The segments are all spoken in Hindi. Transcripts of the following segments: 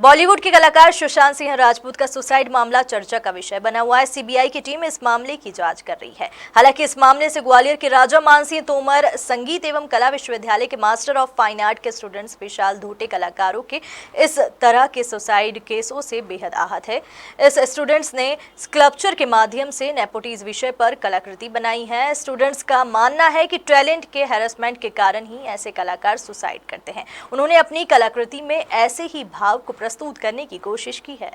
बॉलीवुड के कलाकार सुशांत सिंह राजपूत का सुसाइड मामला चर्चा का विषय बना हुआ है। सीबीआई की टीम इस मामले की जांच कर रही है। हालांकि इस मामले से ग्वालियर के राजा मानसिंह तोमर संगीत एवं कला विश्वविद्यालय के मास्टर ऑफ फाइन आर्ट के स्टूडेंट्स विशाल धोटे कलाकारों के इस तरह के सुसाइड केसों से बेहद आहत है। इस स्टूडेंट्स ने स्कल्पचर के माध्यम से नेपोटिज्म विषय पर कलाकृति बनाई है। स्टूडेंट्स का मानना है कि टैलेंट के हैरेसमेंट के कारण ही ऐसे कलाकार सुसाइड करते हैं। उन्होंने अपनी कलाकृति में ऐसे ही भाव को प्रस्तुत करने की कोशिश की है।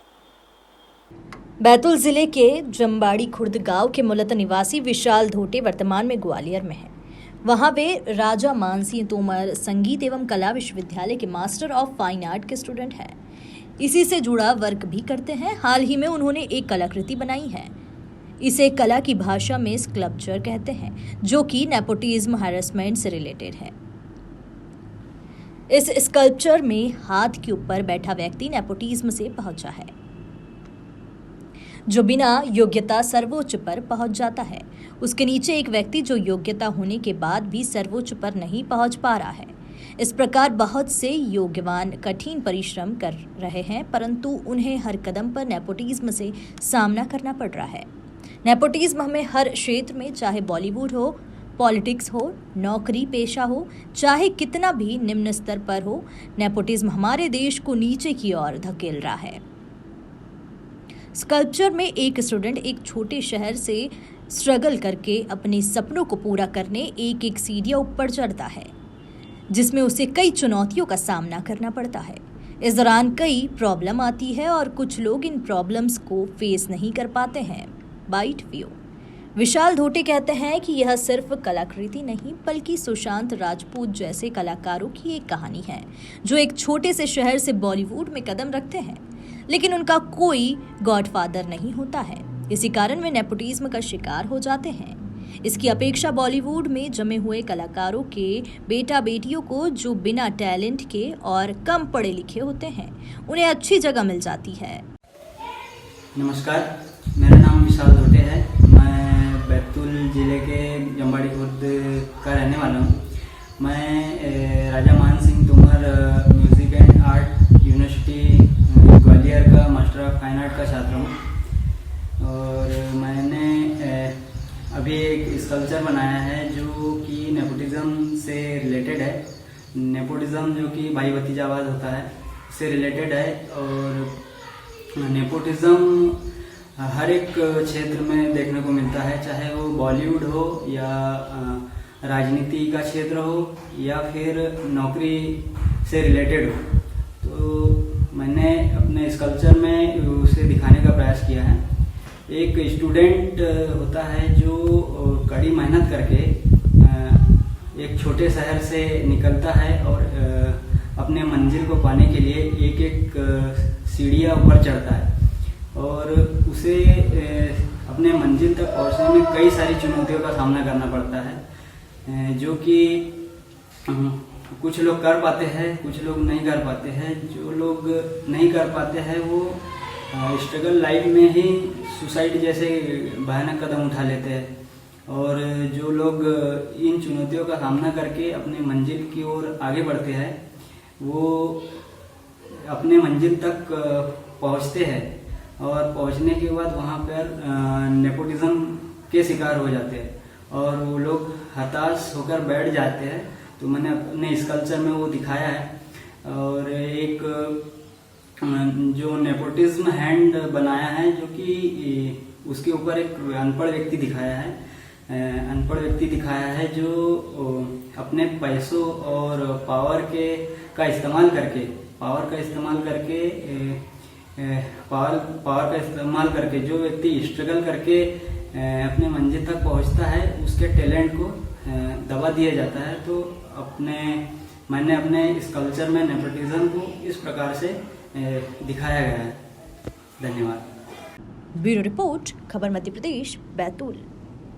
बैतूल जिले के जम्बाड़ी खुर्द गांव के मूलतः निवासी विशाल धोटे वर्तमान में ग्वालियर में हैं। वहां वे राजा मानसिंह तोमर संगीत एवं कला विश्वविद्यालय के मास्टर ऑफ फाइन आर्ट के स्टूडेंट हैं। इसी से जुड़ा वर्क भी करते हैं। हाल ही में उन्होंने एक कलाकृति बनाई है। इसे कला की भाषा में स्कल्पचर कहते हैं, जो कि नेपोटिज्म हैरेसमेंट से रिलेटेड है। इस स्कल्पचर में हाथ के ऊपर बैठा व्यक्ति नेपोटिज्म से पहुंचा है, जो बिना योग्यता सर्वोच्च पर पहुंच जाता है। उसके नीचे एक व्यक्ति जो योग्यता होने के बाद भी सर्वोच्च पर नहीं पहुंच पा रहा है। इस प्रकार बहुत से योग्यवान कठिन परिश्रम कर रहे हैं, परंतु उन्हें हर कदम पर नेपोटिज्म से सामना करना पड़ रहा है। नेपोटिज्म हमें हर क्षेत्र में, चाहे बॉलीवुड हो, पॉलिटिक्स हो, नौकरी पेशा हो, चाहे कितना भी निम्न स्तर पर हो, नेपोटिज्म हमारे देश को नीचे की ओर धकेल रहा है। स्कल्पचर में एक स्टूडेंट एक छोटे शहर से स्ट्रगल करके अपने सपनों को पूरा करने एक एक सीढ़ियां ऊपर चढ़ता है, जिसमें उसे कई चुनौतियों का सामना करना पड़ता है। इस दौरान कई प्रॉब्लम आती है और कुछ लोग इन प्रॉब्लम्स को फेस नहीं कर पाते हैं। Bite view. विशाल धोटे कहते हैं कि यह सिर्फ कलाकृति नहीं, बल्कि सुशांत राजपूत जैसे कलाकारों की एक कहानी है, जो एक छोटे से शहर से बॉलीवुड में कदम रखते हैं, लेकिन उनका कोई गॉडफादर नहीं होता है। इसी कारण वे नेपोटिज्म का शिकार हो जाते हैं। इसकी अपेक्षा बॉलीवुड में जमे हुए कलाकारों के बेटा बेटियों को, जो बिना टैलेंट के और कम पढ़े लिखे होते हैं, उन्हें अच्छी जगह मिल जाती है। नमस्कार, मेरा नाम विशाल धोटे है। मैं बैतूल जिले के जम्बाड़ी खुर्द का रहने वाला हूँ। मैं Raja Mansingh Tomar music and art university Gwalior का मास्टर ऑफ फाइन आर्ट का छात्र हूँ और मैंने अभी एक स्कल्पचर बनाया है जो कि नेपोटिज्म से रिलेटेड है। नेपोटिज्म जो कि भाई भतीजावाद होता है, उससे रिलेटेड है। और नेपोटिज्म हर एक क्षेत्र में देखने को मिलता है, चाहे वो बॉलीवुड हो या राजनीति का क्षेत्र हो या फिर नौकरी से रिलेटेड हो। तो मैंने अपने स्कल्पचर में उसे दिखाने का प्रयास किया है। एक स्टूडेंट होता है जो कड़ी मेहनत करके एक छोटे शहर से निकलता है और अपने मंजिल को पाने के लिए एक एक सीढ़ियाँ ऊपर चढ़ता है और उसे अपने मंजिल तक पहुंचने में कई सारी चुनौतियों का सामना करना पड़ता है, जो कि कुछ लोग कर पाते हैं, कुछ लोग नहीं कर पाते हैं। जो लोग नहीं कर पाते हैं वो स्ट्रगल लाइफ में ही सुसाइड जैसे भयानक कदम उठा लेते हैं और जो लोग इन चुनौतियों का सामना करके अपने मंजिल की ओर आगे बढ़ते हैं वो अपने मंजिल तक पहुंचते हैं और पहुंचने के बाद वहाँ पर नेपोटिज्म के शिकार हो जाते हैं और वो लोग हताश होकर बैठ जाते हैं। तो मैंने अपने स्कल्पचर में वो दिखाया है और एक जो नेपोटिज्म हैंड बनाया है, जो कि उसके ऊपर एक अनपढ़ व्यक्ति दिखाया है। अनपढ़ व्यक्ति दिखाया है जो अपने पैसों और पावर का इस्तेमाल करके जो व्यक्ति स्ट्रगल करके अपने मंजिल तक पहुंचता है, उसके टैलेंट को दबा दिया जाता है। तो मैंने अपने स्कल्पचर में नेपोटिज्म को इस प्रकार से दिखाया गया है। धन्यवाद। ब्यूरो रिपोर्ट, खबर मध्य प्रदेश, बैतूल।